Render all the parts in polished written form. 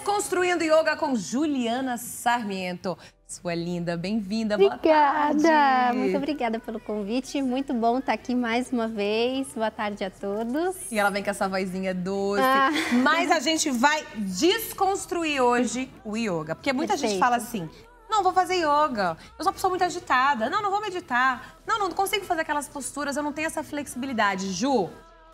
Desconstruindo Yoga com Juliana Sarmiento. Sua linda, bem-vinda, boa tarde. Obrigada, muito obrigada pelo convite, muito bom estar aqui mais uma vez, boa tarde a todos. E ela vem com essa vozinha doce, mas a gente vai desconstruir hoje o yoga, porque muita gente fala assim, não vou fazer yoga, eu sou uma pessoa muito agitada, não vou meditar, não consigo fazer aquelas posturas, eu não tenho essa flexibilidade. Ju,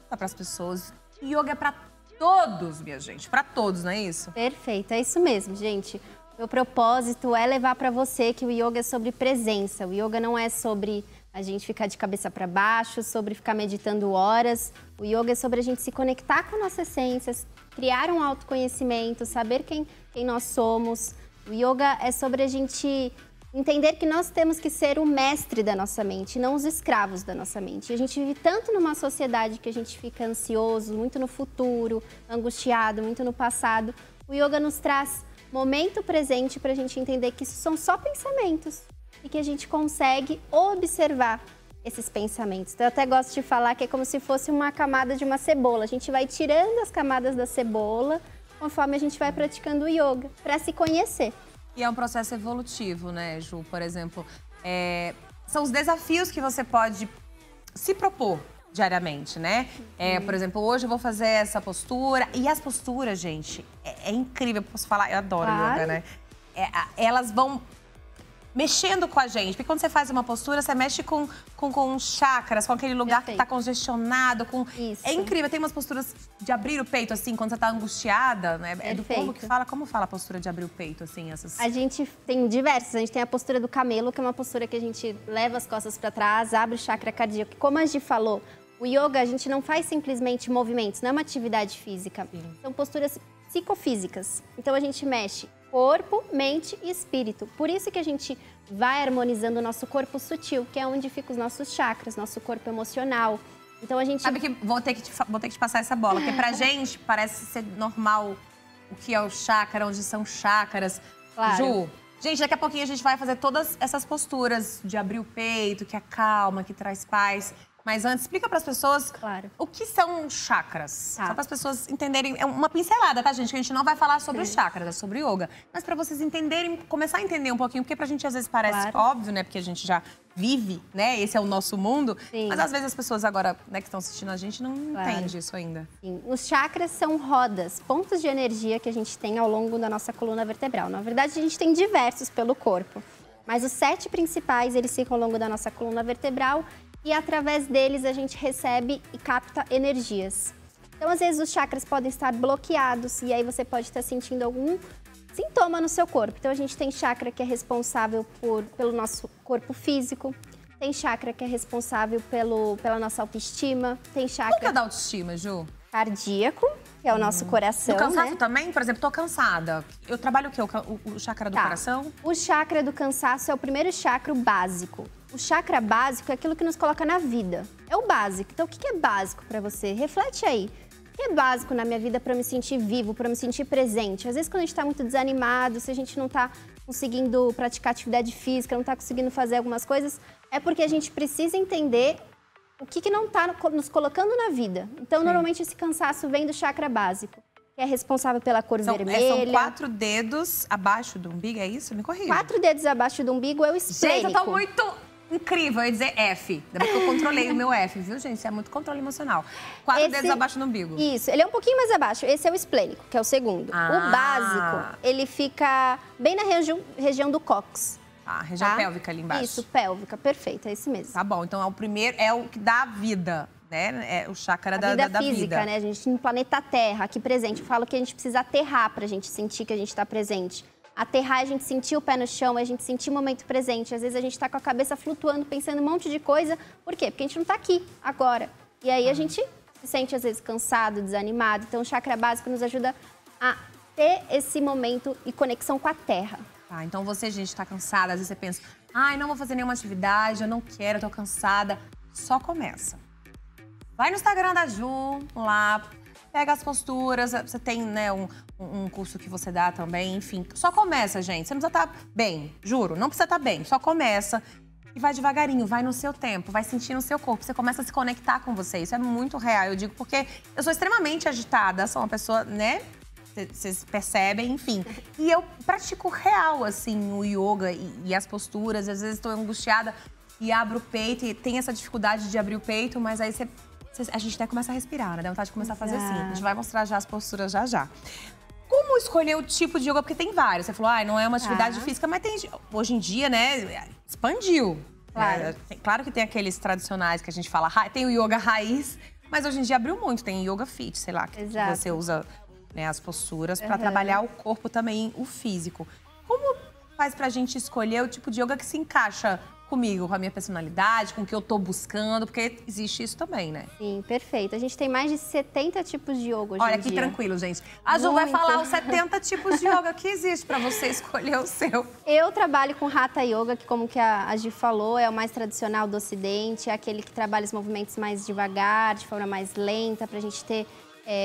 tá para as pessoas, yoga é para todos, minha gente, para todos, não é isso? Perfeito, é isso mesmo, gente. Meu propósito é levar para você que o yoga é sobre presença. O yoga não é sobre a gente ficar de cabeça para baixo, sobre ficar meditando horas. O yoga é sobre a gente se conectar com a nossa essência, criar um autoconhecimento, saber quem nós somos. O yoga é sobre a gente entender que nós temos que ser o mestre da nossa mente, não os escravos da nossa mente. E a gente vive tanto numa sociedade que a gente fica ansioso, muito no futuro, angustiado, muito no passado. O yoga nos traz momento presente para a gente entender que isso são só pensamentos e que a gente consegue observar esses pensamentos. Então, eu até gosto de falar que é como se fosse uma camada de uma cebola. A gente vai tirando as camadas da cebola conforme a gente vai praticando o yoga, para se conhecer. E é um processo evolutivo, né, Ju? Por exemplo, são os desafios que você pode se propor diariamente, né? Por exemplo, hoje eu vou fazer essa postura. E as posturas, gente, é incrível. Eu posso falar, eu adoro yoga, né? Elas vão mexendo com a gente. Porque quando você faz uma postura, você mexe com chakras, com aquele lugar que tá congestionado. Isso. É incrível. Tem umas posturas de abrir o peito, assim, quando você tá angustiada, né? É do povo que fala. Como fala a postura de abrir o peito, assim? Essas... A gente tem diversas. A gente tem a postura do camelo, que é uma postura que a gente leva as costas para trás, abre o chakra cardíaco. Como a Gi falou, o yoga, a gente não faz simplesmente movimentos, não é uma atividade física. Sim. São posturas psicofísicas. Então, a gente mexe corpo, mente e espírito. Por isso que a gente vai harmonizando o nosso corpo sutil, que é onde ficam os nossos chakras, nosso corpo emocional. Então, a gente... Sabe que vou ter que te passar essa bola, porque pra gente parece ser normal o que é o chakra, onde são chakras. Claro. Ju, gente, daqui a pouquinho a gente vai fazer todas essas posturas de abrir o peito, que acalma, que traz paz. Mas antes, explica para as pessoas o que são chakras. Só para as pessoas entenderem. É uma pincelada, tá, gente? Que a gente não vai falar sobre os chakras, é sobre yoga. Mas para vocês entenderem, começar a entender um pouquinho. Porque pra gente às vezes parece óbvio, né? Porque a gente já vive, né? Esse é o nosso mundo. Sim. Mas às vezes as pessoas agora, né, que estão assistindo a gente, não entendem isso ainda. Sim. Os chakras são rodas, pontos de energia que a gente tem ao longo da nossa coluna vertebral. Na verdade, a gente tem diversos pelo corpo. Mas os 7 principais, eles ficam ao longo da nossa coluna vertebral. E através deles a gente recebe e capta energias. Então, às vezes, os chakras podem estar bloqueados e aí você pode estar sentindo algum sintoma no seu corpo. Então, a gente tem chakra que é responsável pelo nosso corpo físico, tem chakra que é responsável pela nossa autoestima, tem chakra... Qual que é da autoestima, Ju? Cardíaco, que é o nosso coração, do cansaço, né? Também? Por exemplo, tô cansada. Eu trabalho o quê? O chakra do coração? O chakra do cansaço é o primeiro chakra básico. O chakra básico é aquilo que nos coloca na vida. É o básico. Então, o que é básico para você? Reflete aí. O que é básico na minha vida para me sentir vivo, para me sentir presente? Às vezes, quando a gente está muito desanimado, se a gente não está conseguindo praticar atividade física, não está conseguindo fazer algumas coisas, é porque a gente precisa entender o que não está nos colocando na vida. Então, normalmente, esse cansaço vem do chakra básico, que é responsável pela cor vermelha. São 4 dedos abaixo do umbigo, é isso? Me corrija. 4 dedos abaixo do umbigo é o esplênico. Gente, eu tô muito... incrível, eu ia dizer F. Ainda bem que eu controlei o meu F, viu, gente? Isso é muito controle emocional. 4 dedos abaixo do umbigo. Isso, ele é um pouquinho mais abaixo. Esse é o esplênico, que é o segundo. O básico, ele fica bem na região do cóccix. Região pélvica ali embaixo. Isso, pélvica, perfeito, é esse mesmo. Tá bom, então é o primeiro, é o que dá a vida, né? É o chakra da vida. Física, né? A gente no planeta Terra, aqui presente. Eu falo que a gente precisa aterrar pra gente sentir que a gente tá presente. Aterrar, a gente sentir o pé no chão, a gente sentir o momento presente. Às vezes a gente está com a cabeça flutuando, pensando um monte de coisa. Por quê? Porque a gente não está aqui, agora. E aí a gente se sente, às vezes, cansado, desanimado. Então, o chakra básico nos ajuda a ter esse momento e conexão com a terra. Então você, gente, está cansada. Às vezes você pensa, não vou fazer nenhuma atividade, eu não quero, eu tô cansada. Só começa. Vai no Instagram da Ju, lá... Pega as posturas, você tem, né, um curso que você dá também, enfim. Só começa, gente. Você não precisa estar bem, juro. Não precisa estar bem, só começa. E vai devagarinho, vai no seu tempo, vai sentir no seu corpo. Você começa a se conectar com você. Isso é muito real, eu digo, porque eu sou extremamente agitada. Sou uma pessoa, né, vocês percebem, enfim. E eu pratico real, assim, o yoga e as posturas. Às vezes estou angustiada e abro o peito e tem essa dificuldade de abrir o peito, mas aí a gente até começa a respirar, né? Dá vontade de começar a fazer assim. A gente vai mostrar já as posturas já. Como escolher o tipo de yoga? Porque tem vários. Você falou, não é uma atividade física, mas tem, hoje em dia, né, expandiu. Claro. Claro que tem aqueles tradicionais que a gente fala, tem o yoga raiz, mas hoje em dia abriu muito. Tem yoga fit, sei lá, que você usa, né, as posturas para trabalhar o corpo também, o físico. Como faz pra gente escolher o tipo de yoga que se encaixa comigo, com a minha personalidade, com o que eu tô buscando, porque existe isso também, né? Sim, perfeito. A gente tem mais de 70 tipos de yoga hoje em dia. Olha, que tranquilo, gente. A Ju vai falar os 70 tipos de yoga que existe pra você escolher o seu. Eu trabalho com Hatha Yoga, que como que a Gi falou, é o mais tradicional do Ocidente, é aquele que trabalha os movimentos mais devagar, de forma mais lenta, pra gente ter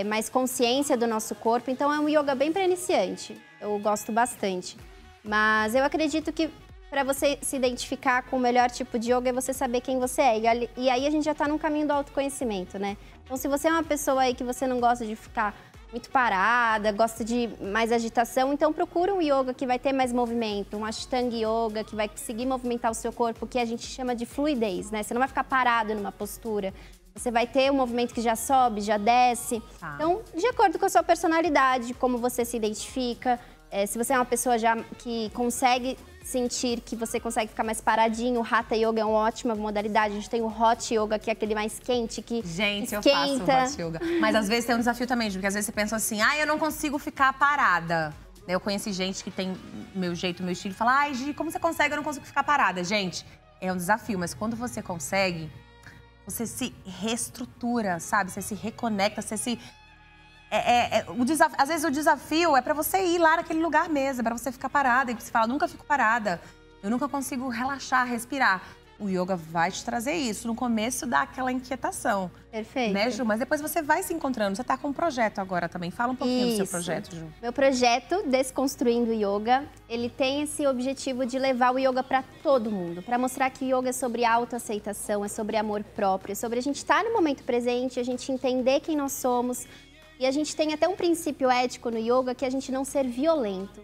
mais consciência do nosso corpo. Então é um yoga bem para iniciante. Eu gosto bastante. Mas eu acredito que para você se identificar com o melhor tipo de yoga é você saber quem você é. E aí a gente já tá num caminho do autoconhecimento, né? Então se você é uma pessoa aí que você não gosta de ficar muito parada, gosta de mais agitação, então procura um yoga que vai ter mais movimento, um Ashtanga Yoga que vai conseguir movimentar o seu corpo, que a gente chama de fluidez, né? Você não vai ficar parado numa postura. Você vai ter um movimento que já sobe, já desce. Então, de acordo com a sua personalidade, como você se identifica, se você é uma pessoa já que consegue sentir que você consegue ficar mais paradinho, o Hatha Yoga é uma ótima modalidade. A gente tem o Hot Yoga, que é aquele mais quente, que gente, esquenta. Eu faço Hot Yoga. Mas às vezes tem um desafio também, porque às vezes você pensa assim, eu não consigo ficar parada. Eu conheci gente que tem meu jeito, meu estilo, e fala, Gi, como você consegue? Eu não consigo ficar parada. Gente, é um desafio, mas quando você consegue, você se reestrutura, sabe? Você se reconecta, você se... Às vezes o desafio é pra você ir lá naquele lugar mesmo, é pra você ficar parada. E você fala, nunca fico parada, eu nunca consigo relaxar, respirar. O yoga vai te trazer isso. No começo dá aquela inquietação. Perfeito. Né, Ju? Mas depois você vai se encontrando. Você tá com um projeto agora também. Fala um pouquinho do seu projeto, Ju. Meu projeto, Desconstruindo Yoga, ele tem esse objetivo de levar o yoga pra todo mundo. Pra mostrar que o yoga é sobre autoaceitação, é sobre amor próprio, é sobre a gente estar no momento presente, a gente entender quem nós somos. E a gente tem até um princípio ético no yoga que é a gente não ser violento.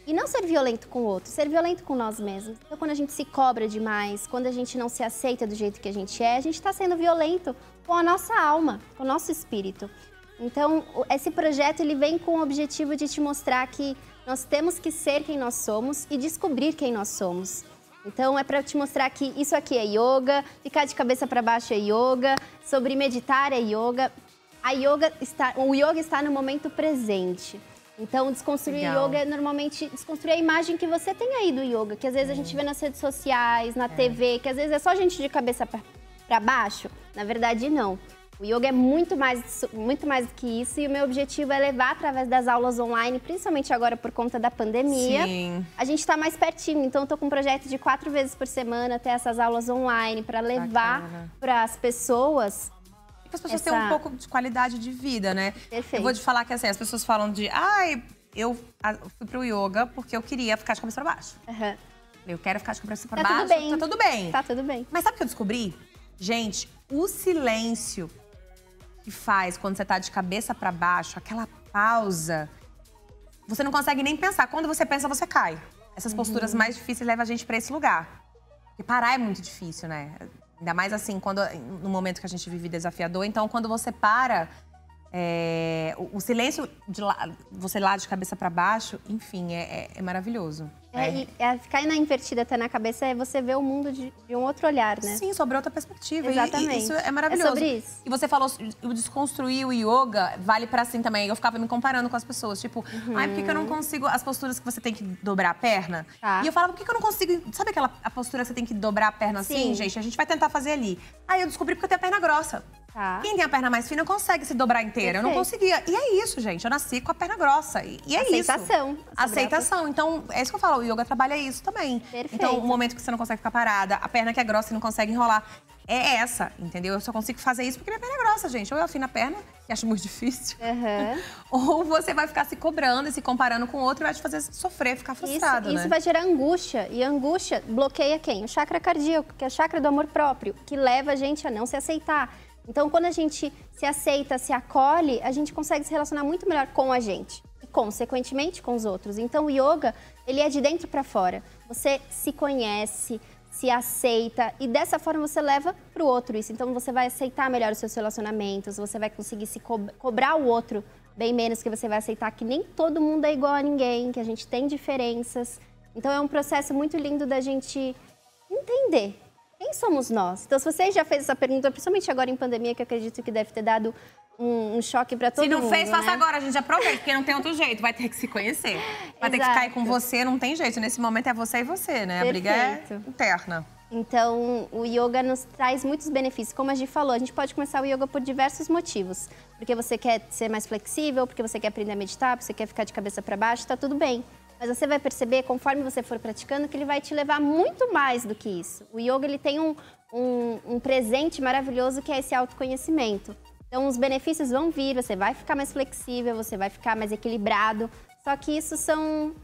E não ser violento com o outro, ser violento com nós mesmos. Então, quando a gente se cobra demais, quando a gente não se aceita do jeito que a gente está sendo violento com a nossa alma, com o nosso espírito. Então, esse projeto ele vem com o objetivo de te mostrar que nós temos que ser quem nós somos e descobrir quem nós somos. Então, é para te mostrar que isso aqui é yoga, ficar de cabeça para baixo é yoga, sobre meditar é yoga. O yoga está no momento presente. Então, desconstruir o yoga é normalmente desconstruir a imagem que você tem aí do yoga, que às vezes a gente vê nas redes sociais, na TV, que às vezes é só gente de cabeça para baixo. Na verdade, não. O yoga é muito mais do que isso e o meu objetivo é levar através das aulas online, principalmente agora por conta da pandemia. Sim. A gente está mais pertinho, então eu tô com um projeto de 4 vezes por semana ter essas aulas online para levar para as pessoas. Que as pessoas tenham um pouco de qualidade de vida, né? Perfeito. Eu vou te falar que assim, as pessoas falam de eu fui pro yoga porque eu queria ficar de cabeça pra baixo. Eu quero ficar de cabeça pra baixo. Tudo bem. Tá tudo bem. Tá tudo bem. Mas sabe o que eu descobri? Gente, o silêncio que faz quando você tá de cabeça pra baixo, aquela pausa, você não consegue nem pensar. Quando você pensa, você cai. Essas posturas mais difíceis levam a gente pra esse lugar. Porque parar é muito difícil, né? Ainda mais assim, no momento que a gente vive desafiador. Então, quando você para, o silêncio, você lá de cabeça para baixo, enfim, é maravilhoso. Ficar na invertida até na cabeça é você ver o mundo de um outro olhar, né? Sim, sobre outra perspectiva. Exatamente. E isso é maravilhoso. É sobre isso. E você falou, o desconstruir o yoga vale pra assim também. Eu ficava me comparando com as pessoas, tipo, por que eu não consigo as posturas que você tem que dobrar a perna? E eu falava, por que eu não consigo... Sabe a postura que você tem que dobrar a perna assim, gente? A gente vai tentar fazer ali. Aí eu descobri porque eu tenho a perna grossa. Quem tem a perna mais fina consegue se dobrar inteira. Eu não conseguia. E é isso, gente. Eu nasci com a perna grossa. E é aceitação. Isso. Aceitação. Então, é isso que eu falo. O yoga trabalha isso também. Perfeito. Então, o momento que você não consegue ficar parada, a perna que é grossa e não consegue enrolar, é essa, entendeu? Eu só consigo fazer isso porque minha perna é grossa, gente. Ou eu afino a perna, que acho muito difícil. Ou você vai ficar se cobrando e se comparando com o outro e vai te fazer sofrer, ficar frustrado, Isso vai gerar angústia. E a angústia bloqueia quem? O chakra cardíaco, que é o chakra do amor próprio, que leva a gente a não se aceitar. Então, quando a gente se aceita, se acolhe, a gente consegue se relacionar muito melhor com a gente. consequentemente, com os outros. Então, o yoga, ele é de dentro para fora. Você se conhece, se aceita e dessa forma você leva para o outro isso. Então, você vai aceitar melhor os seus relacionamentos, você vai conseguir se cobrar o outro bem menos, que você vai aceitar que nem todo mundo é igual a ninguém, que a gente tem diferenças. Então, é um processo muito lindo da gente entender quem somos nós. Então, se você já fez essa pergunta, principalmente agora em pandemia, que eu acredito que deve ter dado um choque para todo mundo. Se não fez, faça agora, a gente aproveita, porque não tem outro jeito, vai ter que se conhecer. Vai ter que ficar aí com você, não tem jeito. Nesse momento é você e você, né? A briga é interna. Então, o yoga nos traz muitos benefícios. Como a Gi falou, a gente pode começar o yoga por diversos motivos. Porque você quer ser mais flexível, porque você quer aprender a meditar, porque você quer ficar de cabeça para baixo, tá tudo bem. Mas você vai perceber, conforme você for praticando, que ele vai te levar muito mais do que isso. O yoga, ele tem um presente maravilhoso que é esse autoconhecimento. Então, os benefícios vão vir, você vai ficar mais flexível, você vai ficar mais equilibrado. Só que isso são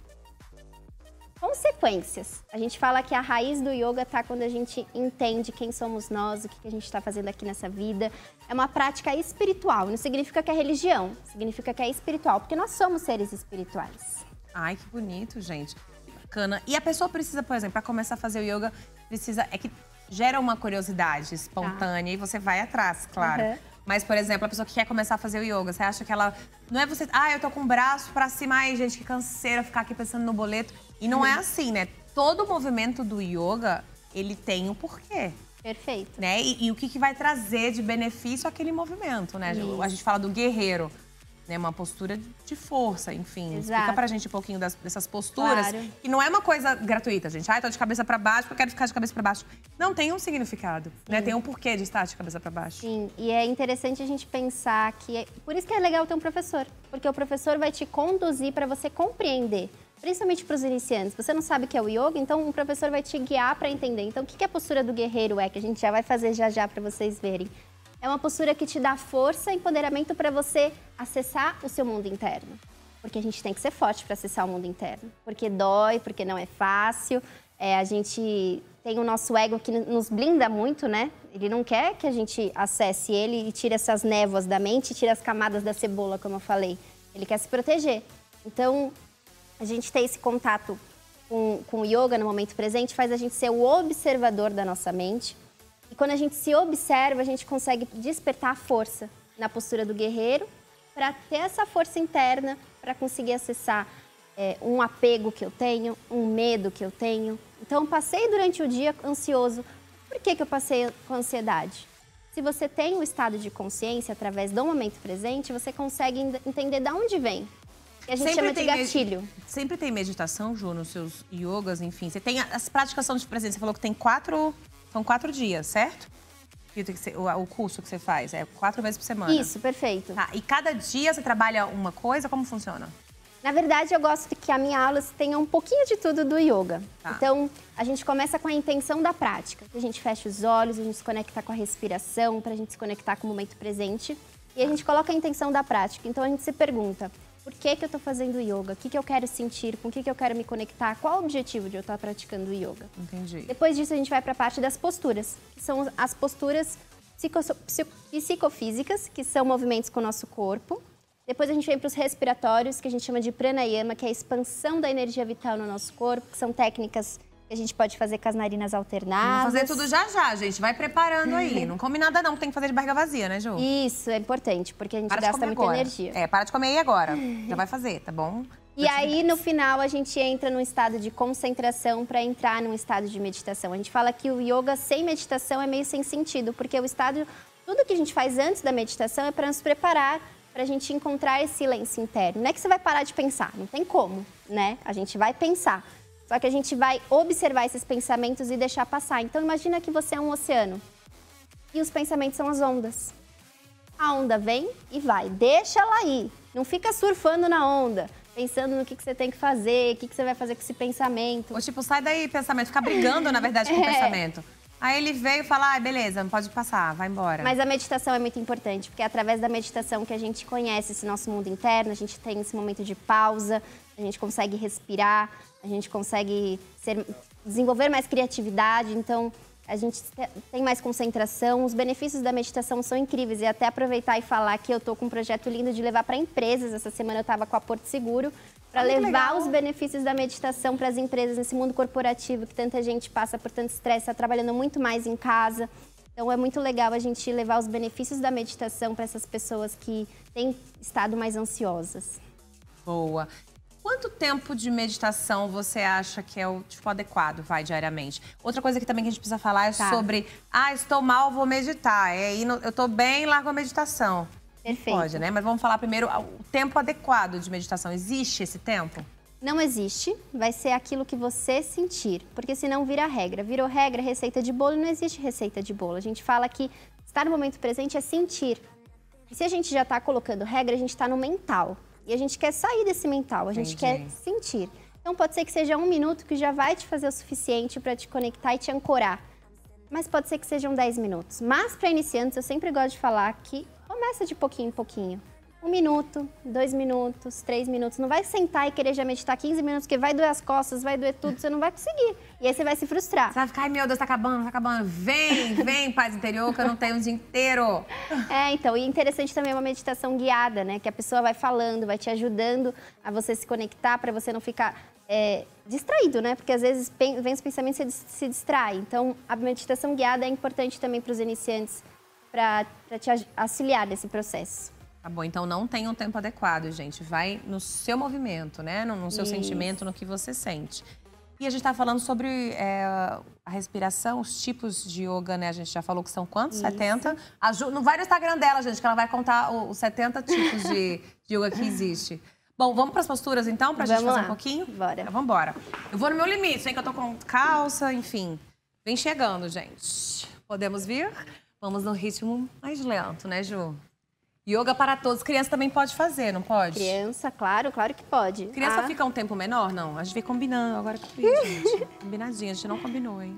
consequências. A gente fala que a raiz do yoga está quando a gente entende quem somos nós, o que a gente está fazendo aqui nessa vida. É uma prática espiritual, não significa que é religião, significa que é espiritual, porque nós somos seres espirituais. Ai, que bonito, gente. Bacana. E a pessoa precisa, por exemplo, para começar a fazer o yoga, é que gera uma curiosidade espontânea e você vai atrás, claro. Uhum. Mas, por exemplo, a pessoa que quer começar a fazer o yoga, você acha que ela... Não é você... eu tô com o braço pra cima. Ai, gente, que canseira ficar aqui pensando no boleto. E não é assim, né? Todo movimento do yoga, ele tem um porquê. Perfeito. Né? E o que vai trazer de benefício aquele movimento, né? Isso. A gente fala do guerreiro, né? Uma postura de força, enfim. Exato. Explica pra gente um pouquinho dessas posturas. Claro. E não é uma coisa gratuita, gente. Tô de cabeça pra baixo porque eu quero ficar de cabeça pra baixo. Não, tem um significado, né? Tem um porquê de estar de cabeça pra baixo. Sim, e é interessante a gente pensar que... Por isso que é legal ter um professor. Porque o professor vai te conduzir para você compreender. Principalmente para os iniciantes. Você não sabe o que é o yoga, então o professor vai te guiar para entender. Então, o que a postura do guerreiro é? Que a gente já vai fazer já para vocês verem. É uma postura que te dá força e empoderamento para você acessar o seu mundo interno. Porque a gente tem que ser forte para acessar o mundo interno. Porque dói, porque não é fácil. A gente tem o nosso ego que nos blinda muito, né? Ele não quer que a gente acesse ele e tire essas névoas da mente, tire as camadas da cebola, como eu falei. Ele quer se proteger. Então, a gente ter esse contato com o yoga no momento presente faz a gente ser o observador da nossa mente. E quando a gente se observa, a gente consegue despertar a força na postura do guerreiro para ter essa força interna, para conseguir acessar um apego que eu tenho, um medo que eu tenho. Então, passei durante o dia ansioso. Por que eu passei com ansiedade? Se você tem um estado de consciência através do momento presente, você consegue entender de onde vem. E a gente chama de gatilho. Sempre tem meditação, Ju, nos seus yogas, enfim. Você tem as práticas são de presença. Você falou que tem são 4 dias, certo? O curso que você faz é 4 vezes por semana. Isso, perfeito. Tá, e cada dia você trabalha uma coisa? Como funciona? Na verdade, eu gosto que a minha aula tenha um pouquinho de tudo do yoga. Tá. Então, a gente começa com a intenção da prática. A gente fecha os olhos, a gente se conecta com a respiração, para a gente se conectar com o momento presente. E a gente coloca a intenção da prática. Então, a gente se pergunta, por que eu estou fazendo yoga? O que eu quero sentir? Com o que eu quero me conectar? Qual o objetivo de eu estar praticando yoga? Entendi. Depois disso, a gente vai para a parte das posturas, que são as posturas psicofísicas, que são movimentos com o nosso corpo. Depois a gente vem para os respiratórios, que a gente chama de pranayama, que é a expansão da energia vital no nosso corpo, que são técnicas que a gente pode fazer com as narinas alternadas. Vamos fazer tudo já, gente. Vai preparando aí. Não come nada não, tem que fazer de barriga vazia, né, Ju? Isso, é importante, porque a gente gasta muita energia. Para de comer aí agora. Já vai fazer, tá bom? E aí, no final, a gente entra num estado de concentração para entrar num estado de meditação. A gente fala que o yoga sem meditação é meio sem sentido, porque tudo que a gente faz antes da meditação é para nos preparar para a gente encontrar esse silêncio interno. Não é que você vai parar de pensar, não tem como, né? A gente vai pensar. Só que a gente vai observar esses pensamentos e deixar passar. Então, imagina que você é um oceano e os pensamentos são as ondas. A onda vem e vai, deixa ela ir. Não fica surfando na onda, pensando no que você tem que fazer, o que você vai fazer com esse pensamento. Ou tipo, sai daí, pensamento. Fica brigando, na verdade, com o pensamento. Aí ele veio falar, beleza, pode passar, vai embora. Mas a meditação é muito importante, porque é através da meditação que a gente conhece esse nosso mundo interno, a gente tem esse momento de pausa, a gente consegue respirar, a gente consegue desenvolver mais criatividade. Então, a gente tem mais concentração, os benefícios da meditação são incríveis. E até aproveitar e falar que eu tô com um projeto lindo de levar para empresas. Essa semana eu estava com a Porto Seguro para levar os benefícios da meditação para as empresas nesse mundo corporativo que tanta gente passa por tanto estresse, está trabalhando muito mais em casa. Então é muito legal a gente levar os benefícios da meditação para essas pessoas que têm estado mais ansiosas. Boa. Quanto tempo de meditação você acha que é o tipo adequado, vai, diariamente? Outra coisa que também que a gente precisa falar é sobre, estou mal, vou meditar. Eu tô bem, largo a meditação. Perfeito. Pode, né? Mas vamos falar primeiro o tempo adequado de meditação. Existe esse tempo? Não existe, vai ser aquilo que você sentir, porque senão vira regra. Virou regra, receita de bolo, não existe receita de bolo. A gente fala que estar no momento presente é sentir. E se a gente já está colocando regra, a gente está no mental. E a gente quer sair desse mental, a gente quer sentir. Então pode ser que seja 1 minuto que já vai te fazer o suficiente para te conectar e te ancorar. Mas pode ser que sejam 10 minutos. Mas para iniciantes, eu sempre gosto de falar que começa de pouquinho em pouquinho. 1 minuto, 2 minutos, 3 minutos. Não vai sentar e querer já meditar 15 minutos, porque vai doer as costas, vai doer tudo, você não vai conseguir. E aí você vai se frustrar. Você vai ficar, ai meu Deus, tá acabando, tá acabando. Vem, paz interior, que eu não tenho o dia inteiro. Então, e interessante também uma meditação guiada, né? Que a pessoa vai falando, vai te ajudando a você se conectar, para você não ficar distraído, né? Porque às vezes vem os pensamentos e você se distrai. Então, a meditação guiada é importante também para os iniciantes, para te auxiliar nesse processo. Tá bom, então não tem um tempo adequado, gente. Vai no seu movimento, né? No seu sentimento, no que você sente. E a gente tá falando sobre a respiração, os tipos de yoga, né? A gente já falou que são quantos? 70? Não vai no Instagram dela, gente, que ela vai contar os 70 tipos de yoga que existe. Bom, vamos pras posturas, então, pra gente fazer um pouquinho? Bora. Então, vamos embora. Eu vou no meu limite, hein? Que eu tô com calça, enfim. Vem chegando, gente. Podemos vir? Vamos no ritmo mais lento, né, Ju? Yoga para todos. Criança também pode fazer, não pode? Criança, claro que pode. Criança fica um tempo menor? não? A gente vem combinando agora que gente. Combinadinha, a gente não combinou, hein?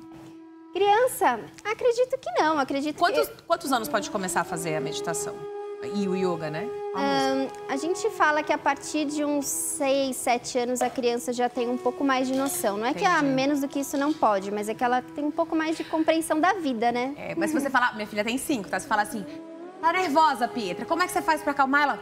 Criança, acredito que não. Quantos anos pode começar a fazer a meditação? E o yoga, né? A gente fala que a partir de uns 6, 7 anos a criança já tem um pouco mais de noção. Não é que menos do que isso não pode, mas é que ela tem um pouco mais de compreensão da vida, né? Mas se você falar, minha filha tem 5, tá? Você fala assim, tá nervosa, Pietra, como é que você faz pra acalmar ela?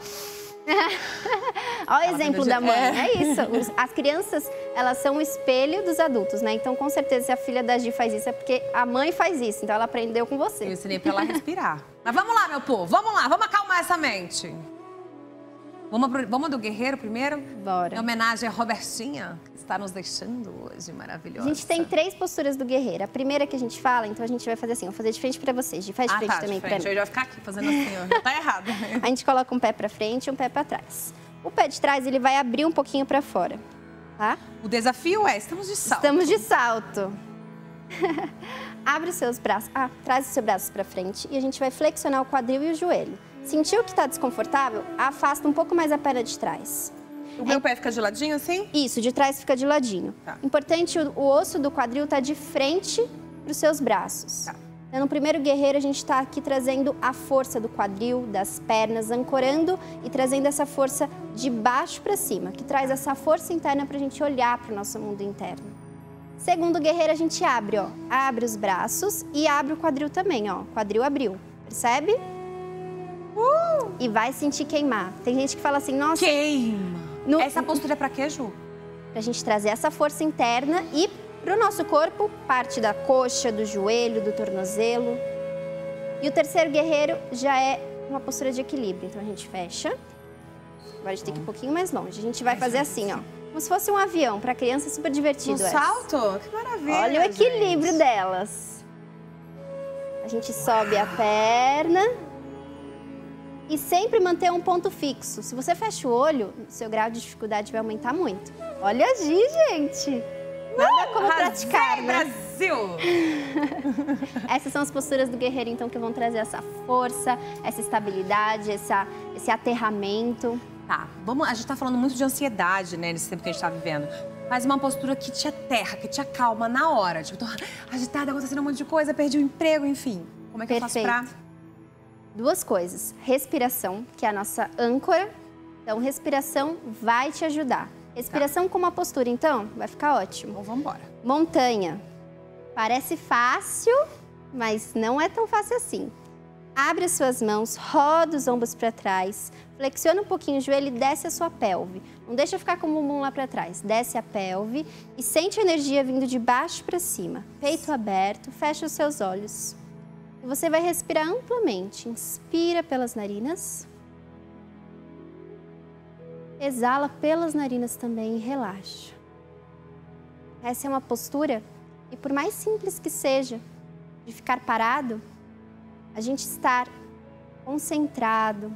Olha o exemplo da mãe, é isso. As crianças, elas são o espelho dos adultos, né? Então, com certeza, se a filha da Gi faz isso, é porque a mãe faz isso. Então, ela aprendeu com você. Eu ensinei pra ela respirar. Mas vamos lá, meu povo, vamos lá, vamos acalmar essa mente. Vamos do guerreiro primeiro? Bora. Em homenagem a Robertinha, que está nos deixando hoje, maravilhosa. A gente tem 3 posturas do guerreiro. A primeira que a gente fala, então a gente vai fazer assim, vou fazer de frente pra vocês. Faz de frente também pra mim. Eu já vou ficar aqui fazendo assim, ó. Tá errado. A gente coloca um pé pra frente e um pé pra trás. O pé de trás, ele vai abrir um pouquinho pra fora, tá? O desafio é, estamos de salto. Estamos de salto. Abre os seus braços, traz os seus braços pra frente e a gente vai flexionar o quadril e o joelho. Sentiu que está desconfortável? Afasta um pouco mais a perna de trás. O meu pé fica de ladinho assim? Isso, de trás fica de ladinho. Tá. Importante, o osso do quadril tá de frente para os seus braços. Tá. Então, no primeiro guerreiro, a gente está aqui trazendo a força do quadril, das pernas, ancorando e trazendo essa força de baixo para cima, que traz essa força interna para a gente olhar para o nosso mundo interno. Segundo guerreiro, a gente abre, ó. Abre os braços e abre o quadril também, ó. Quadril abriu. Percebe? E vai sentir queimar. Tem gente que fala assim, nossa... Queima! Essa postura é pra quê, Ju? Pra gente trazer essa força interna e pro nosso corpo, parte da coxa, do joelho, do tornozelo. E o terceiro guerreiro já é uma postura de equilíbrio. Então a gente fecha. Agora a gente tem que ir um pouquinho mais longe. A gente vai fazer assim, ó. Como se fosse um avião. Pra criança é super divertido. Um salto? Que maravilha, olha o equilíbrio delas. A gente sobe a perna. E sempre manter um ponto fixo. Se você fecha o olho, seu grau de dificuldade vai aumentar muito. Olha a Gi, gente! Nada como praticar, né? Brasil! Essas são as posturas do guerreiro, então, que vão trazer essa força, essa estabilidade, esse aterramento. Tá, a gente tá falando muito de ansiedade, né, nesse tempo que a gente tá vivendo. Mas uma postura que te aterra, que te acalma na hora. Tipo, tô agitada, acontecendo um monte de coisa, perdi o emprego, enfim. Como é que eu faço pra... 2 coisas. Respiração, que é a nossa âncora. Então, respiração vai te ajudar. Respiração com uma postura, então, vai ficar ótimo. Então, vamos embora. Montanha. Parece fácil, mas não é tão fácil assim. Abre as suas mãos, roda os ombros para trás, flexiona um pouquinho o joelho e desce a sua pelve. Não deixa ficar com o bumbum lá para trás. Desce a pelve e sente a energia vindo de baixo para cima. Peito aberto, fecha os seus olhos. E você vai respirar amplamente. Inspira pelas narinas. Exala pelas narinas também e relaxa. Essa é uma postura, e por mais simples que seja, de ficar parado, a gente estar concentrado,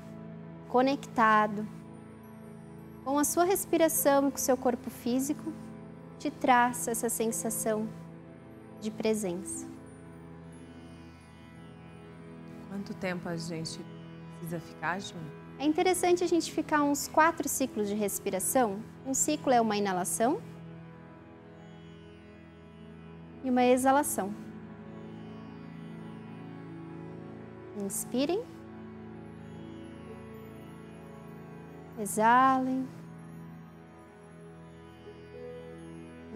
conectado com a sua respiração e com o seu corpo físico, te traz essa sensação de presença. Quanto tempo a gente precisa ficar, Ju? É interessante a gente ficar uns 4 ciclos de respiração. Um ciclo é uma inalação e uma exalação. Inspirem. Exalem.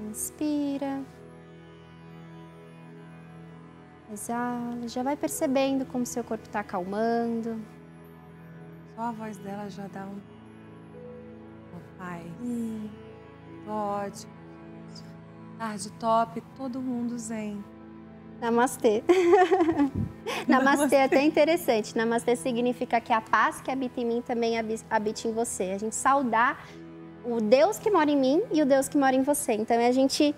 Inspira. Exala. Já vai percebendo como seu corpo está acalmando. Só a voz dela já dá uma paz. Ótimo. Tarde top, todo mundo zen. Namastê. Namastê é até interessante. Namastê significa que a paz que habita em mim também habita em você. A gente saudar o Deus que mora em mim e o Deus que mora em você. Então é a gente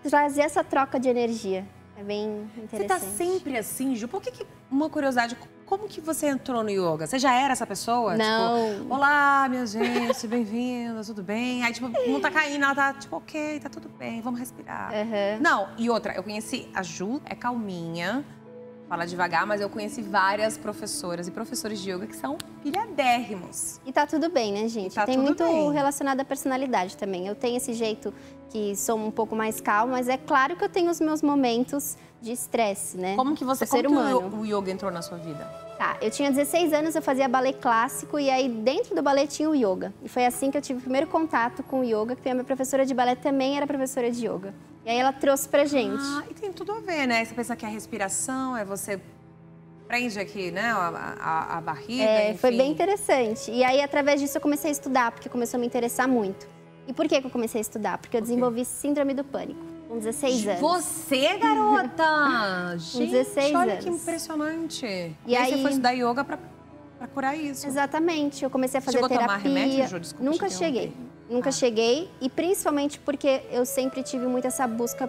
trazer essa troca de energia. É bem interessante. Você tá sempre assim, Ju? Por que uma curiosidade, como que você entrou no yoga? Você já era essa pessoa? Não. Tipo, olá, minha gente, bem-vinda, tudo bem? Aí, tipo, o mundo tá caindo, ela tá, tipo, ok, tá tudo bem, vamos respirar. Uhum. Não, e outra, eu conheci a Ju, é calminha, fala devagar, mas eu conheci várias professoras e professores de yoga que são pilhadérrimos. E tá tudo bem, né, gente? Tá Tem tudo muito bem. relacionado à personalidade também. Eu tenho esse jeito que sou um pouco mais calma, mas é claro que eu tenho os meus momentos de estresse, né? Como que você, ser como humano. que o yoga entrou na sua vida? Tá, eu tinha 16 anos, eu fazia balé clássico e aí dentro do balé tinha o yoga. E foi assim que eu tive o primeiro contato com o yoga, que a minha professora de balé também era professora de yoga. E aí ela trouxe pra gente. Ah, e tem tudo a ver, né? Você pensa que a respiração é você prende aqui, né, a barriga, enfim. Foi bem interessante. E aí através disso eu comecei a estudar, porque começou a me interessar muito. E por que eu comecei a estudar? Porque eu desenvolvi síndrome do pânico, com 16 anos. Você, garota! Gente, 16 olha anos. que impressionante. E aí você foi estudar yoga pra curar isso. Exatamente, eu comecei a fazer Chegou a terapia. tomar remédio, Ju? Desculpa Nunca te cheguei, interromper. nunca cheguei. E principalmente porque eu sempre tive muito essa busca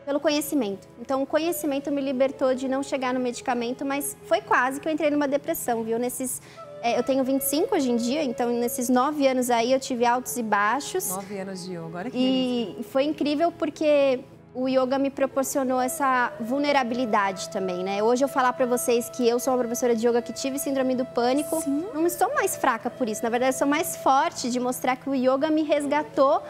pelo conhecimento. Então, o conhecimento me libertou de não chegar no medicamento, mas foi quase que eu entrei numa depressão, viu? Eu tenho 25 hoje em dia, então nesses 9 anos aí eu tive altos e baixos. 9 anos de yoga, olha que E foi incrível porque o yoga me proporcionou essa vulnerabilidade também, né? Hoje eu falar pra vocês que eu sou uma professora de yoga que tive síndrome do pânico, não estou mais fraca por isso. Na verdade, eu sou mais forte de mostrar que o yoga me resgatou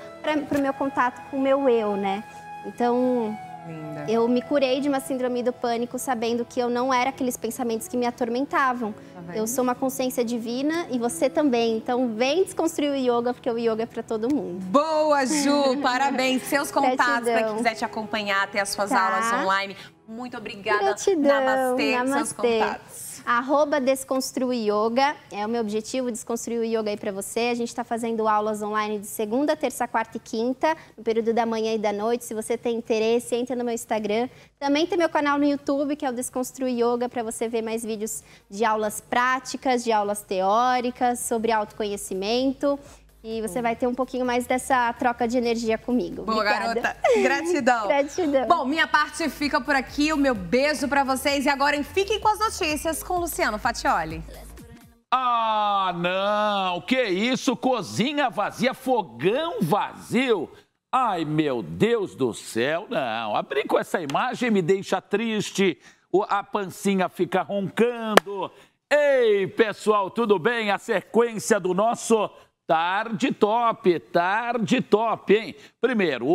pro meu contato com o meu eu, né? Então, linda. Eu me curei de uma síndrome do pânico sabendo que eu não era aqueles pensamentos que me atormentavam. Tá Eu sou uma consciência divina e você também. Então, vem desconstruir o yoga, porque o yoga é para todo mundo. Boa, Ju! Parabéns. Seus contatos, para quem Gratidão. quiser te acompanhar, ter as suas Tá. aulas online. Muito obrigada. Gratidão. Namastê. Seus Namastê. contatos. @desconstrui yoga é o meu objetivo, desconstruir o yoga aí para você. A gente está fazendo aulas online de segunda, terça, quarta e quinta, no período da manhã e da noite. Se você tem interesse, entra no meu Instagram. Também tem meu canal no YouTube, que é o Desconstrui Yoga, para você ver mais vídeos de aulas práticas, de aulas teóricas, sobre autoconhecimento. E você vai ter um pouquinho mais dessa troca de energia comigo. Boa, Obrigada. garota. Gratidão. Gratidão. Bom, minha parte fica por aqui. O meu beijo pra vocês. E agora fiquem com as notícias com o Luciano Fatioli. Ah, não! Que isso? Cozinha vazia, fogão vazio? Ai, meu Deus do céu, não. Abrir com essa imagem me deixa triste. A pancinha fica roncando. Ei, pessoal, tudo bem? A sequência do nosso Tarde Top, hein? Primeiro,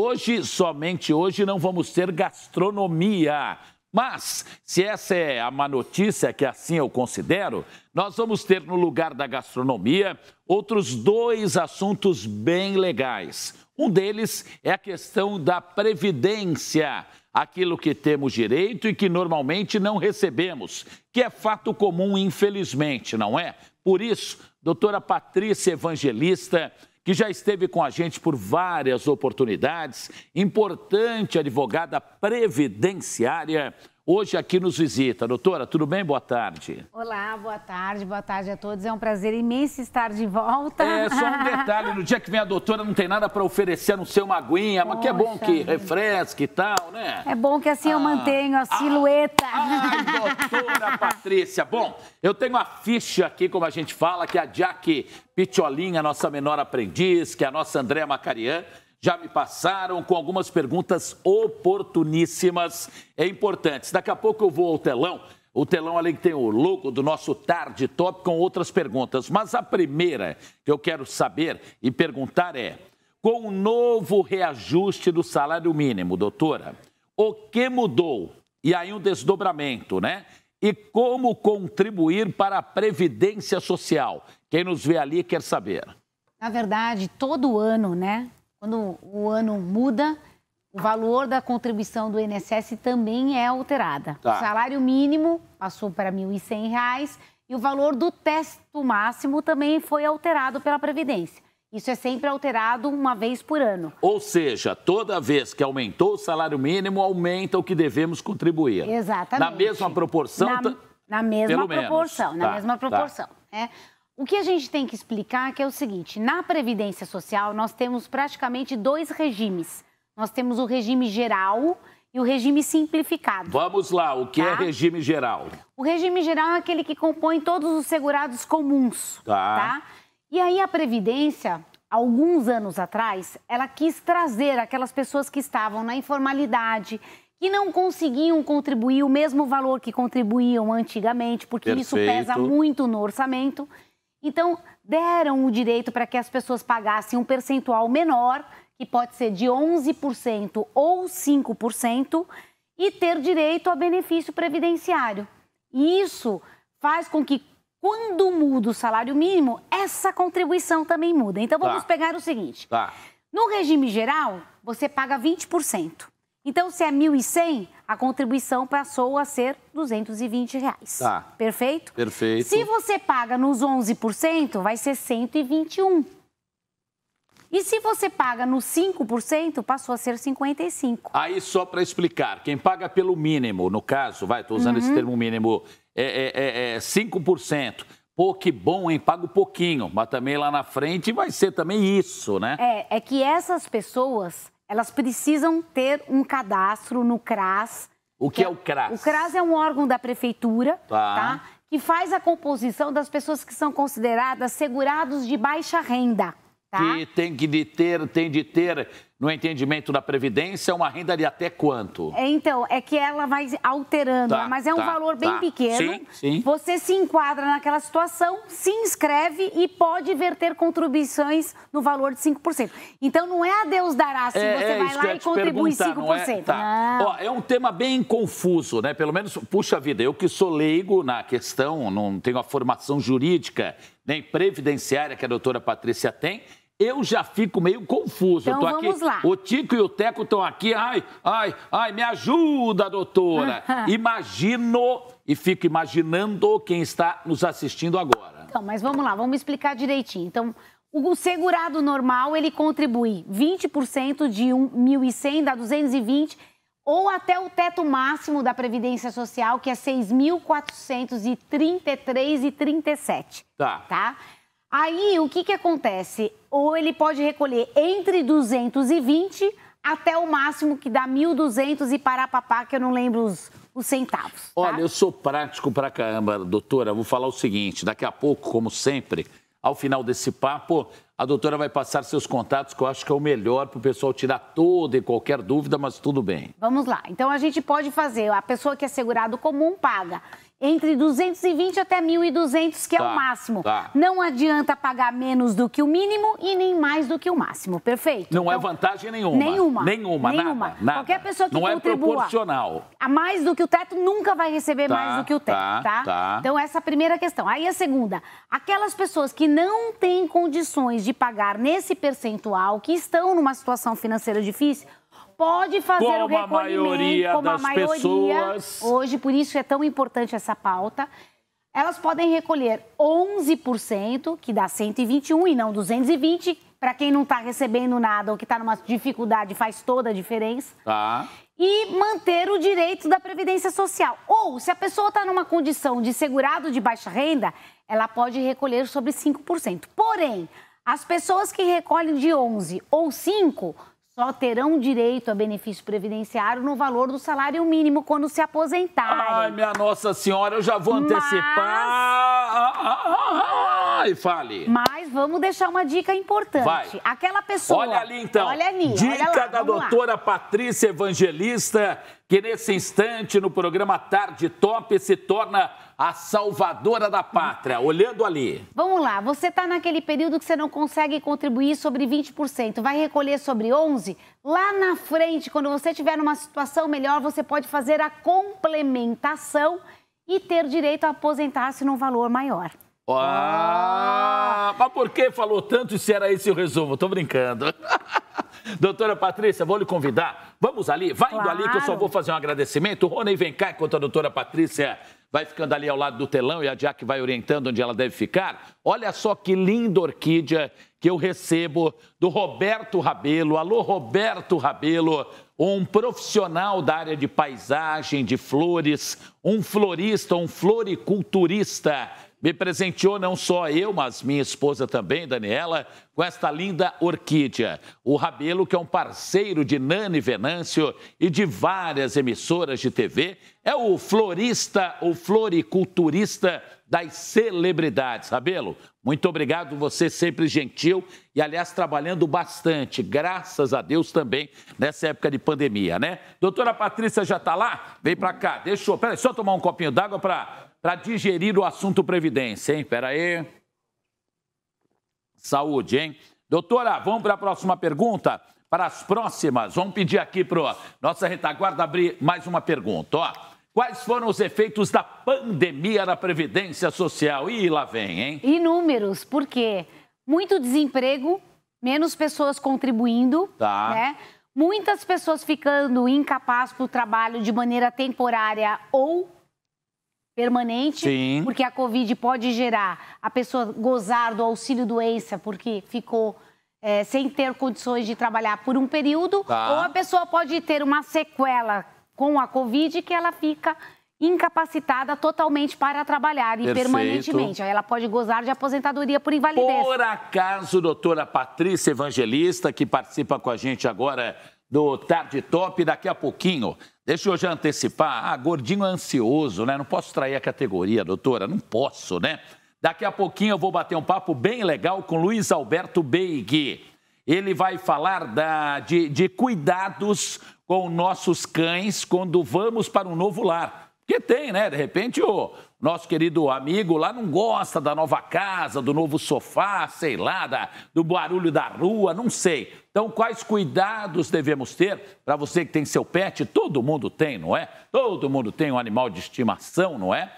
somente hoje, não vamos ter gastronomia. Mas, se essa é a má notícia, que assim eu considero, nós vamos ter no lugar da gastronomia outros 2 assuntos bem legais. Um deles é a questão da Previdência. aquilo que temos direito e que normalmente não recebemos, que é fato comum, infelizmente, não é? Por isso, doutora Patrícia Evangelista, que já esteve com a gente por várias oportunidades, importante advogada previdenciária, hoje aqui nos visita. Doutora, tudo bem? Boa tarde. Olá, boa tarde a todos. É um prazer imenso estar de volta. É, só um detalhe, no dia que vem a doutora não tem nada para oferecer, a não ser uma aguinha, mas que é bom que refresque e tal, né? É bom que assim eu mantenho a silhueta. Ai, doutora Patrícia. Bom, eu tenho a ficha aqui, como a gente fala, que a Jaque Pitiolinha, nossa menor aprendiz, que a nossa Andréa Macarian, já me passaram com algumas perguntas oportuníssimas e importantes. Daqui a pouco eu vou ao telão. O telão ali que tem o logo do nosso Tarde Top com outras perguntas. Mas a primeira que eu quero saber e perguntar é: com o novo reajuste do salário mínimo, doutora, o que mudou? E aí um desdobramento, né? E como contribuir para a Previdência Social? Quem nos vê ali quer saber. Na verdade, todo ano, né? Quando o ano muda, o valor da contribuição do INSS também é alterada. Tá. O salário mínimo passou para R$ 1.100 e o valor do teto máximo também foi alterado pela Previdência. Isso é sempre alterado uma vez por ano. Ou seja, toda vez que aumentou o salário mínimo, aumenta o que devemos contribuir. Exatamente. Na mesma proporção? Na mesma proporção, menos. na mesma proporção. Né? O que a gente tem que explicar é o seguinte: na Previdência Social nós temos praticamente dois regimes. Nós temos o regime geral e o regime simplificado. Vamos lá, o que é regime geral? O regime geral é aquele que compõe todos os segurados comuns. Tá? E aí a Previdência, alguns anos atrás, ela quis trazer aquelas pessoas que estavam na informalidade, que não conseguiam contribuir o mesmo valor que contribuíam antigamente, porque isso pesa muito no orçamento. Então, deram o direito para que as pessoas pagassem um percentual menor, que pode ser de 11% ou 5%, e ter direito a benefício previdenciário. E isso faz com que, quando muda o salário mínimo, essa contribuição também muda. Então, vamos pegar o seguinte. No regime geral, você paga 20%. Então, se é R$ 1.100, a contribuição passou a ser R$ 220. Perfeito? Perfeito. Se você paga nos 11%, vai ser 121. E se você paga nos 5%, passou a ser 55. Aí, só para explicar, quem paga pelo mínimo, no caso, estou usando esse termo mínimo, é 5%. Pô, que bom, hein? Paga um pouquinho, mas também lá na frente vai ser também isso, né? É que essas pessoas, elas precisam ter um cadastro no CRAS. O que é o CRAS? O CRAS é um órgão da prefeitura, tá? Que faz a composição das pessoas que são consideradas segurados de baixa renda. Tá? Que tem de ter, no entendimento da Previdência, uma renda de até quanto? Então, é que ela vai alterando, mas é um valor bem pequeno. Sim. Você se enquadra naquela situação, se inscreve e pode verter contribuições no valor de 5%. Então, não é a Deus dará se você vai lá e contribui 5%. É um tema bem confuso, né? Pelo menos, puxa vida, eu que sou leigo na questão, não tenho a formação jurídica nem previdenciária que a doutora Patrícia tem, eu já fico meio confuso. Então, vamos lá. O Tico e o Teco estão aqui. Ai, me ajuda, doutora. Imagino e fico imaginando quem está nos assistindo agora. Então, mas vamos lá, vamos explicar direitinho. Então, o segurado normal, ele contribui 20% de 1.100, dá 220, ou até o teto máximo da Previdência Social, que é 6.433,37. Tá? Aí, o que acontece? Ou ele pode recolher entre 220 até o máximo, que dá 1.200 e parapapá, que eu não lembro os centavos. Tá? Olha, eu sou prático pra caramba, doutora. Vou falar o seguinte, daqui a pouco, como sempre, ao final desse papo, a doutora vai passar seus contatos, que eu acho que é o melhor para o pessoal tirar toda e qualquer dúvida, mas tudo bem. Vamos lá. Então, a gente pode fazer, a pessoa que é segurado comum paga entre 220 até 1.200, que é o máximo. Não adianta pagar menos do que o mínimo e nem mais do que o máximo, perfeito? Não é vantagem nenhuma. Nenhuma. Nada. Qualquer pessoa que não contribua é proporcional a mais do que o teto nunca vai receber mais do que o teto, tá? Então, essa é a primeira questão. Aí, a segunda, aquelas pessoas que não têm condições de pagar nesse percentual, que estão numa situação financeira difícil, pode fazer o recolhimento, como a maioria pessoas. Hoje, por isso é tão importante essa pauta. Elas podem recolher 11%, que dá 121 e não 220. Para quem não está recebendo nada ou que está numa dificuldade, faz toda a diferença. Tá. E manter o direito da Previdência Social. Ou, se a pessoa está numa condição de segurado de baixa renda, ela pode recolher sobre 5%. Porém, as pessoas que recolhem de 11 ou 5 só terão direito a benefício previdenciário no valor do salário mínimo quando se aposentarem. Ai, minha Nossa Senhora, eu já vou antecipar. E fale. Mas vamos deixar uma dica importante. Vai. Aquela pessoa... Olha ali, então. Olha ali, dica olha lá, da doutora Patrícia Evangelista, que nesse instante, no programa Tarde Top, se torna a salvadora da pátria. Olhando ali. Vamos lá, você está naquele período que você não consegue contribuir sobre 20%, vai recolher sobre 11%. Lá na frente, quando você estiver numa situação melhor, você pode fazer a complementação e ter direito a aposentar-se num valor maior. Mas por que falou tanto e se era esse o resumo? Tô brincando. Doutora Patrícia, vou lhe convidar. Vamos ali, vai indo ali que eu só vou fazer um agradecimento. Rony, vem cá enquanto a doutora Patrícia vai ficando ali ao lado do telão e a Jaque vai orientando onde ela deve ficar. Olha só que linda orquídea que eu recebo do Roberto Rabelo. Alô, Roberto Rabelo, um profissional da área de paisagem, de flores, um florista, um floriculturista. Me presenteou não só eu, mas minha esposa também, Daniela, com esta linda orquídea. O Rabelo, que é um parceiro de Nani Venâncio e de várias emissoras de TV, é o florista, o floriculturista das celebridades. Rabelo, muito obrigado, você sempre gentil e, aliás, trabalhando bastante, graças a Deus também, nessa época de pandemia, né? Doutora Patrícia já está lá? Vem para cá, deixa eu... Peraí, só tomar um copinho d'água para digerir o assunto Previdência, hein? Pera aí. Saúde, hein? Doutora, vamos para a próxima pergunta? Para as próximas, vamos pedir aqui para nossa retaguarda abrir mais uma pergunta, ó. Quais foram os efeitos da pandemia na Previdência Social? Ih, lá vem, hein? Inúmeros, porque muito desemprego, menos pessoas contribuindo, né? Muitas pessoas ficando incapazes para o trabalho de maneira temporária ou permanente, sim, porque a Covid pode gerar a pessoa gozar do auxílio-doença porque ficou sem ter condições de trabalhar por um período, ou a pessoa pode ter uma sequela com a Covid que ela fica incapacitada totalmente para trabalhar e permanentemente. Aí ela pode gozar de aposentadoria por invalidez. Por acaso, doutora Patrícia Evangelista, que participa com a gente agora do Tarde Top, daqui a pouquinho, deixa eu já antecipar, gordinho ansioso, né? Não posso trair a categoria, doutora, não posso, né? Daqui a pouquinho eu vou bater um papo bem legal com Luiz Alberto Beig. Ele vai falar de cuidados com nossos cães quando vamos para um novo lar. Porque tem, né? De repente o nosso querido amigo lá não gosta da nova casa, do novo sofá, sei lá, do barulho da rua, não sei. Então, quais cuidados devemos ter para você que tem seu pet? Todo mundo tem, não é? Todo mundo tem um animal de estimação, não é?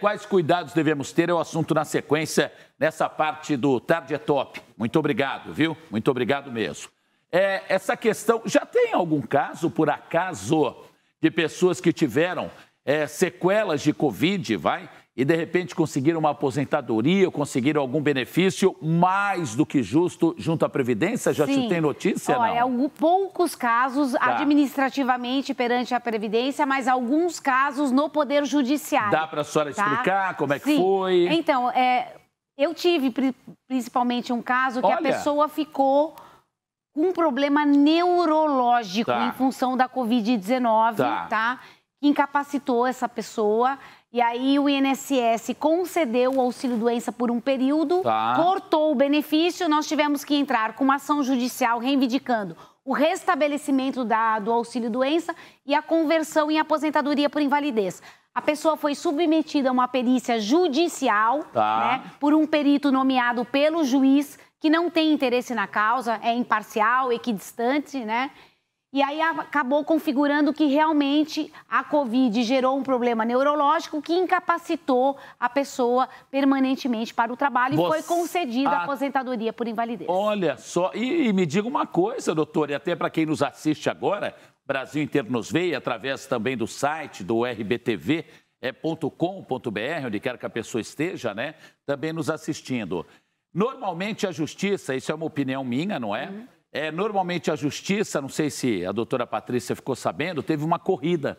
Quais cuidados devemos ter é o assunto na sequência, nessa parte do Tarde Top. Muito obrigado, viu? Muito obrigado mesmo. Essa questão, já tem algum caso, por acaso, de pessoas que tiveram sequelas de Covid, e de repente conseguiram uma aposentadoria, conseguiram algum benefício mais do que justo junto à Previdência? Já te tem notícia, não? Olha, poucos casos administrativamente perante a Previdência, mas alguns casos no Poder Judiciário. Dá para a senhora explicar como é que foi? Então, eu tive principalmente um caso que a pessoa ficou com um problema neurológico em função da Covid-19, que incapacitou essa pessoa. E aí o INSS concedeu o auxílio-doença por um período, cortou o benefício, nós tivemos que entrar com uma ação judicial reivindicando o restabelecimento do auxílio-doença e a conversão em aposentadoria por invalidez. A pessoa foi submetida a uma perícia judicial, né, por um perito nomeado pelo juiz, que não tem interesse na causa, é imparcial, equidistante, né? E aí acabou configurando que realmente a Covid gerou um problema neurológico que incapacitou a pessoa permanentemente para o trabalho e foi concedida a aposentadoria por invalidez. Olha só, e me diga uma coisa, doutor, e até para quem nos assiste agora, Brasil inteiro nos vê, através também do site do rbtv.com.br, onde quer que a pessoa esteja, né, também nos assistindo. Normalmente a justiça, isso é uma opinião minha, não é? Normalmente a justiça, não sei se a doutora Patrícia ficou sabendo, teve uma corrida,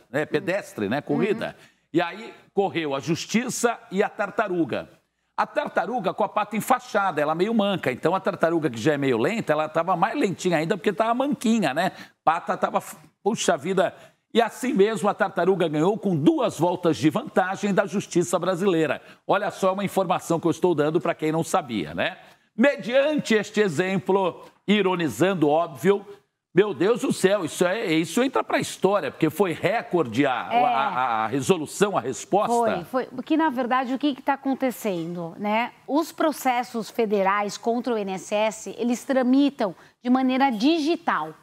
né, pedestre, né, corrida. E aí correu a justiça e a tartaruga. A tartaruga com a pata enfaixada, ela meio manca. Então a tartaruga que já é meio lenta, ela estava mais lentinha ainda porque estava manquinha, né? Pata estava, puxa vida. E assim mesmo a tartaruga ganhou com 2 voltas de vantagem da justiça brasileira. Olha só uma informação que eu estou dando para quem não sabia, né? Mediante este exemplo, ironizando, óbvio, meu Deus do céu, isso entra para a história, porque foi recorde a resolução, a resposta. Foi, porque na verdade o que está acontecendo, né? Os processos federais contra o INSS, eles tramitam de maneira digital,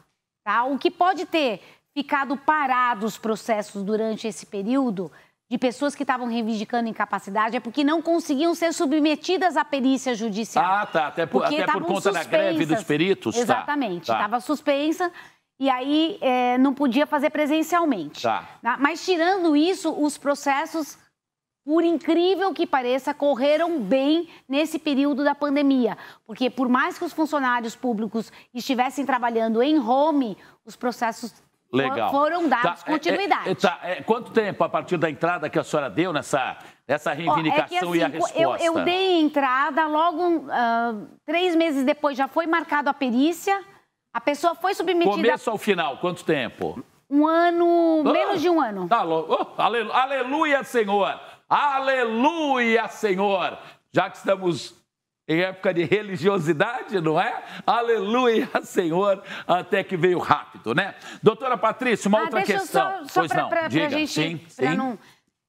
tá? O que pode ter ficado parado os processos durante esse período de pessoas que estavam reivindicando incapacidade é porque não conseguiam ser submetidas à perícia judicial. Ah, tá. Até por conta da greve dos peritos? Exatamente. Estava suspensa e aí não podia fazer presencialmente. Tá. Mas tirando isso, os processos, por incrível que pareça, correram bem nesse período da pandemia. Porque por mais que os funcionários públicos estivessem trabalhando em home, os processos foram dados continuidade. Quanto tempo a partir da entrada que a senhora deu nessa reivindicação e a resposta? Eu dei entrada, logo 3 meses depois já foi marcado a perícia, a pessoa foi submetida... Começo ao final, quanto tempo? Um ano, menos de um ano. Tá louco. Aleluia, Senhor! Aleluia, Senhor! Já que estamos... em época de religiosidade, não é? Aleluia, Senhor, até que veio rápido, né? Doutora Patrícia, uma outra questão. Só para a gente... Sim. Não...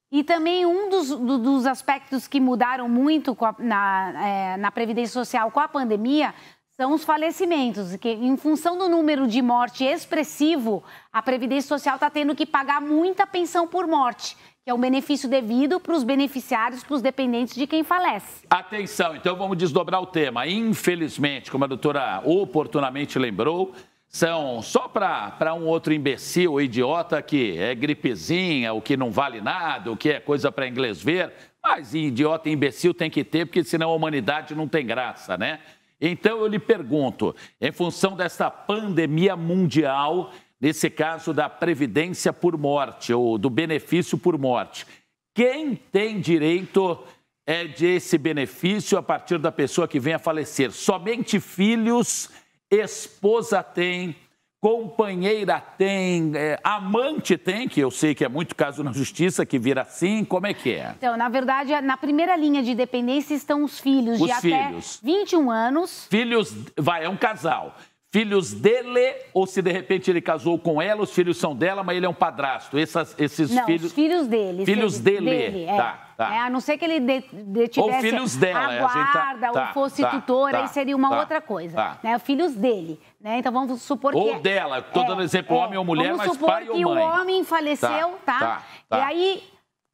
E também um dos aspectos que mudaram muito na Previdência Social com a pandemia são os falecimentos, que em função do número de morte expressivo, a Previdência Social está tendo que pagar muita pensão por morte, que é um benefício devido para os beneficiários, para os dependentes de quem falece. Atenção, então vamos desdobrar o tema. Infelizmente, como a doutora oportunamente lembrou, são só para um outro imbecil ou idiota que é gripezinha, o que não vale nada, o que é coisa para inglês ver, mas idiota e imbecil tem que ter, porque senão a humanidade não tem graça, né? Então eu lhe pergunto, em função dessa pandemia mundial, nesse caso da previdência por morte ou do benefício por morte, quem tem direito desse benefício a partir da pessoa que vem a falecer? Somente filhos, esposa tem, companheira tem, amante tem, que eu sei que é muito caso na justiça que vira assim, como é que é? Então, na verdade, na primeira linha de dependência estão os filhos de até 21 anos. Filhos, é um casal. Filhos dele, ou se de repente ele casou com ela, os filhos são dela, mas ele é um padrasto. Esses não, filhos... os filhos dele. Filhos dele. Tá. A não ser que ele detivesse ou filhos dela, a guarda, ou fosse tutor, aí seria uma outra coisa. Né? Filhos dele. Né? Então vamos supor que... Ou dela, estou dando exemplo, homem ou mulher, mas pai ou mãe. Vamos supor que o homem faleceu, E aí,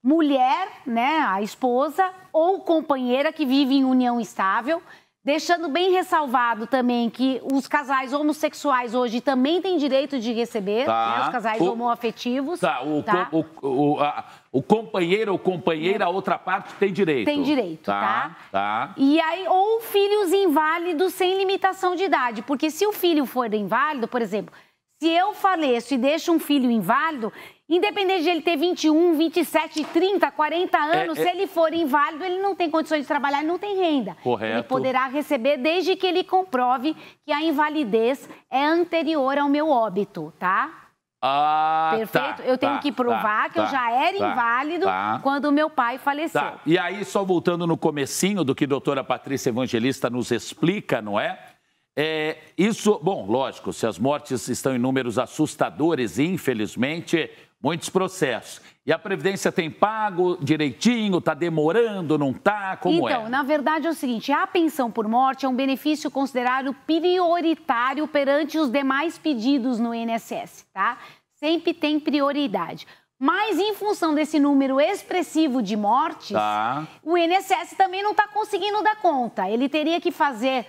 mulher, né, a esposa, ou companheira que vive em união estável... Deixando bem ressalvado também que os casais homossexuais hoje também têm direito de receber, né, os casais homoafetivos. O companheiro ou companheira, a outra parte tem direito. Tem direito, E aí, ou filhos inválidos sem limitação de idade, porque se o filho for inválido, por exemplo, se eu faleço e deixo um filho inválido, independente de ele ter 21, 27, 30, 40 anos, se ele for inválido, ele não tem condições de trabalhar, ele não tem renda. Correto. Ele poderá receber desde que ele comprove que a invalidez é anterior ao meu óbito, tá? Perfeito? Eu tenho que provar que eu já era inválido quando o meu pai faleceu. E aí, só voltando no comecinho do que a doutora Patrícia Evangelista nos explica, não é? Isso, bom, lógico, se as mortes estão em números assustadores, infelizmente, muitos processos. E a Previdência tem pago direitinho, está demorando, não está? Como é? Então, na verdade é o seguinte, a pensão por morte é um benefício considerado prioritário perante os demais pedidos no INSS, tá? Sempre tem prioridade. Mas, em função desse número expressivo de mortes, o INSS também não está conseguindo dar conta. Ele teria que fazer,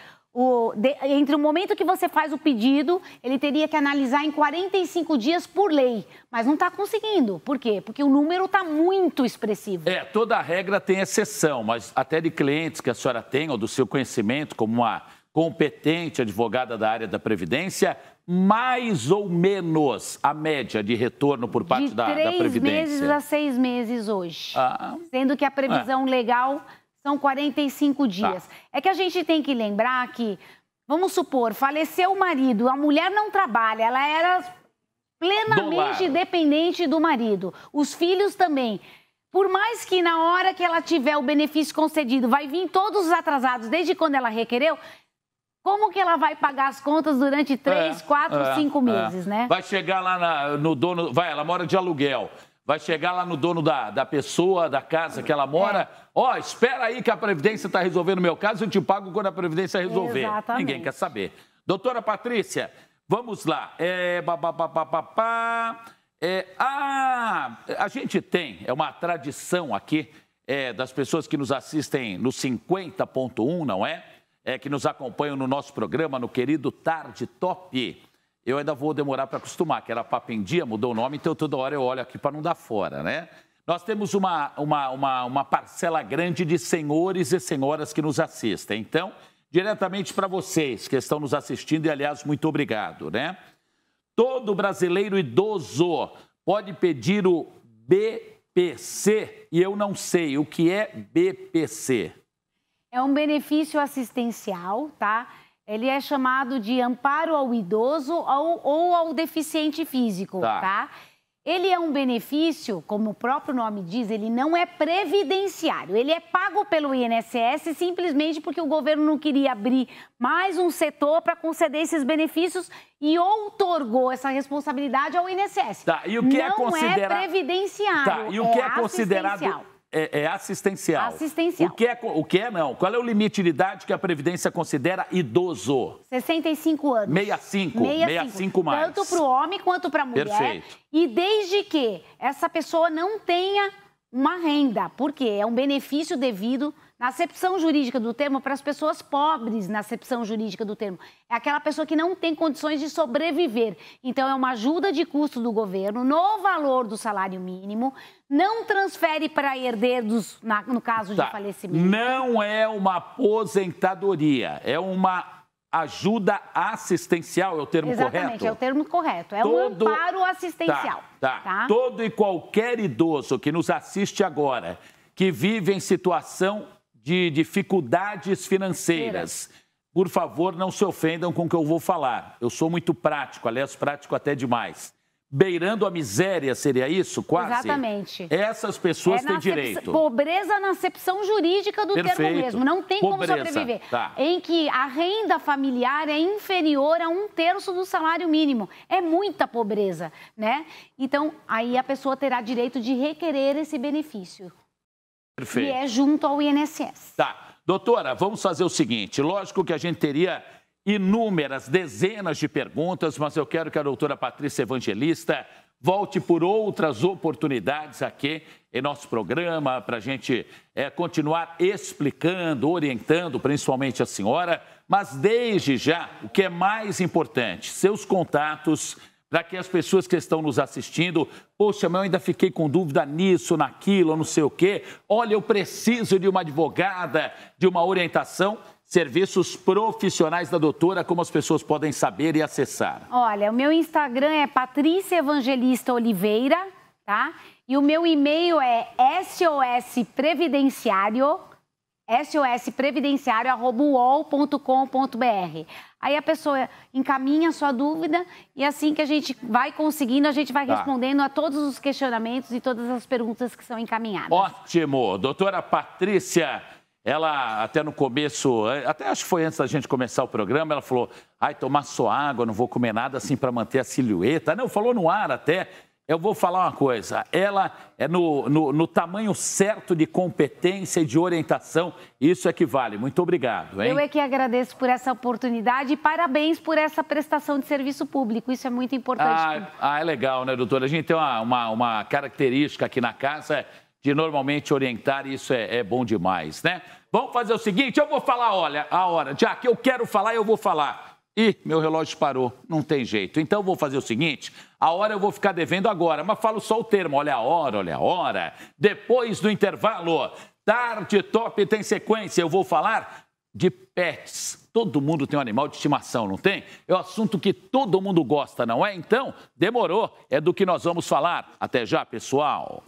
entre o momento que você faz o pedido, ele teria que analisar em 45 dias por lei. Mas não está conseguindo. Por quê? Porque o número está muito expressivo. Toda regra tem exceção, mas até de clientes que a senhora tem, ou do seu conhecimento, como uma competente advogada da área da Previdência, mais ou menos a média de retorno por parte da Previdência? De 3 meses a 6 meses hoje. Sendo que a previsão legal são 45 dias. É que a gente tem que lembrar que, vamos supor, faleceu o marido, a mulher não trabalha, ela era plenamente dependente do marido. Os filhos também. Por mais que na hora que ela tiver o benefício concedido, vai vir todos os atrasados desde quando ela requereu, como que ela vai pagar as contas durante 3, 4, 5 meses, né? Vai chegar lá no dono... ela mora de aluguel. Vai chegar lá no dono da pessoa, da casa que ela mora. Espera aí que a Previdência está resolvendo o meu caso, eu te pago quando a Previdência resolver. Exatamente. Ninguém quer saber. Doutora Patrícia, vamos lá. A gente tem, uma tradição aqui das pessoas que nos assistem no 50.1, não é? Que nos acompanham no nosso programa, no querido Tarde Top. Eu ainda vou demorar para acostumar, que era Papo em Dia, mudou o nome, então toda hora eu olho aqui para não dar fora, né? Nós temos uma parcela grande de senhores e senhoras que nos assistem. Então, diretamente para vocês que estão nos assistindo, e aliás, muito obrigado, né? Todo brasileiro idoso pode pedir o BPC, e eu não sei o que é BPC. É um benefício assistencial, tá? Ele é chamado de amparo ao idoso ou ao deficiente físico, tá? Ele é um benefício, como o próprio nome diz, ele não é previdenciário. Ele é pago pelo INSS simplesmente porque o governo não queria abrir mais um setor para conceder esses benefícios e outorgou essa responsabilidade ao INSS. E o que não é previdenciário, e o que é considerado... É assistencial. Assistencial. O que é não? Qual é o limite de idade que a Previdência considera idoso? 65 anos. 65 mais. Tanto para o homem quanto para a mulher. Perfeito. E desde que essa pessoa não tenha uma renda, porque é um benefício devido, na acepção jurídica do termo, para as pessoas pobres, na acepção jurídica do termo. É aquela pessoa que não tem condições de sobreviver. Então, é uma ajuda de custo do governo no valor do salário mínimo, não transfere para herdeiros, no caso de falecimento. Não é uma aposentadoria, é uma ajuda assistencial, é o termo correto? Exatamente, é o termo correto. É um amparo assistencial. Tá? Todo e qualquer idoso que nos assiste agora, que vive em situação de dificuldades financeiras, por favor, não se ofendam com o que eu vou falar. Eu sou muito prático, aliás, prático até demais. Beirando a miséria, seria isso? Quase? Exatamente. Essas pessoas têm direito. Pobreza na acepção jurídica do termo mesmo. Não tem como sobreviver. Em que a renda familiar é inferior a 1/3 do salário mínimo. É muita pobreza, né? Então, aí a pessoa terá direito de requerer esse benefício. Perfeito. E é junto ao INSS. Doutora, vamos fazer o seguinte. Lógico que a gente teria inúmeras, dezenas de perguntas, mas eu quero que a doutora Patrícia Evangelista volte por outras oportunidades aqui em nosso programa para a gente continuar explicando, orientando, principalmente a senhora, mas desde já, o que é mais importante, seus contatos, para que as pessoas que estão nos assistindo, poxa, mas eu ainda fiquei com dúvida nisso, naquilo, não sei o quê, olha, eu preciso de uma advogada, de uma orientação. Serviços profissionais da doutora, como as pessoas podem saber e acessar? Olha, o meu Instagram é Patrícia Evangelista Oliveira, tá? E o meu e-mail é sosprevidenciario@uol.com.br. Aí a pessoa encaminha a sua dúvida e assim que a gente vai conseguindo, a gente vai respondendo a todos os questionamentos e todas as perguntas que são encaminhadas. Ótimo! Doutora Patrícia... Ela, até no começo, até acho que foi antes da gente começar o programa, ela falou, tomar só água, não vou comer nada assim para manter a silhueta. Não, falou no ar até, eu vou falar uma coisa, ela é no tamanho certo de competência e de orientação, isso é que vale. Muito obrigado, hein? Eu é que agradeço por essa oportunidade e parabéns por essa prestação de serviço público, isso é muito importante. É legal, né, doutora? A gente tem uma característica aqui na casa de normalmente orientar e isso é bom demais, né? Vamos fazer o seguinte, eu vou falar, olha, a hora, já que eu quero falar, eu vou falar. Ih, meu relógio parou, não tem jeito. Então eu vou fazer o seguinte, a hora eu vou ficar devendo agora, mas falo só o termo, olha a hora. Depois do intervalo, Tarde Top tem sequência, eu vou falar de pets. Todo mundo tem um animal de estimação, não tem? É um assunto que todo mundo gosta, não é? Então, demorou, é do que nós vamos falar. Até já, pessoal.